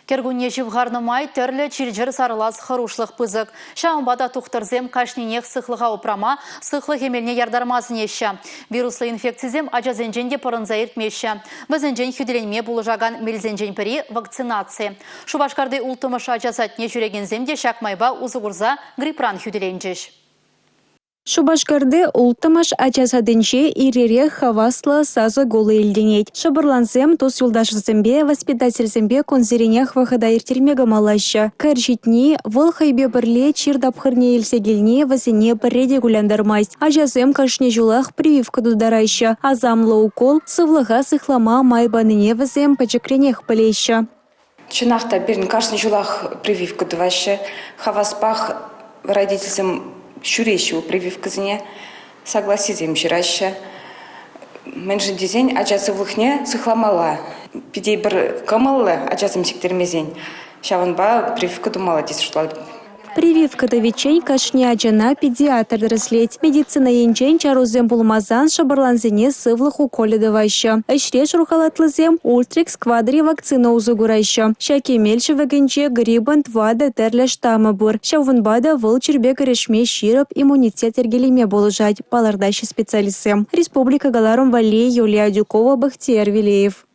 Кергуне живгарнымай терлі чирджер сарылас харушлық пызык. Шаумбада тухтырзем кашнинех сыхлыға упрама, сыхлы хемелне ярдармазынеші. Вируслы инфекцизем ажазенженде пырынза ертмеші. Візенжен хүделенме бұлыжаған мелзенжен пірі вакцинация. Шубашкарды ултымыш ажазатне жүрегенземде шакмайба узығырза грипран хүделенжеш. Шубашкарды ултымаш ачасадынче ирере хавасла сазы голы елденет. Шабырлансем тос юлдашызымбе, воспитательзымбе конзеренех вахада иртермега малаща. Кәржитни, выл хайбе бірле чирдапхырне елсегелне вазине бірреде гуляндармайс. Ачасым кашне жулах прививка дударайща. Азамлы укол сывлыға сыхлама майбаныне вазем пачекренех палеща. Чынақта берін кашне жулах прививка дуваща. Хаваспах родительзым шурещу прививкасыне согласизем жираща. Меншін дезен ачасы влыхне сыхламала. Пидей бір кымылы ачасым сектермезен. Шаванба прививка думала дес шула. Прививка да вечень кашне ачана педиатр дрослеть. Медицина енчен чарузем булмазан шабарланзене сывлых уколе даваща. Эшреш рухалатлызем ультрикс квадри вакцина узугураща. Шаки мельче вагенче грибан твада терля штамма бур. Шавунбада выл чербе корешме широп иммунитет ергелеме болужать. Палардащи специалисты. Республика Галарум Валей Юлия Дюкова Бахтияр Вилеев.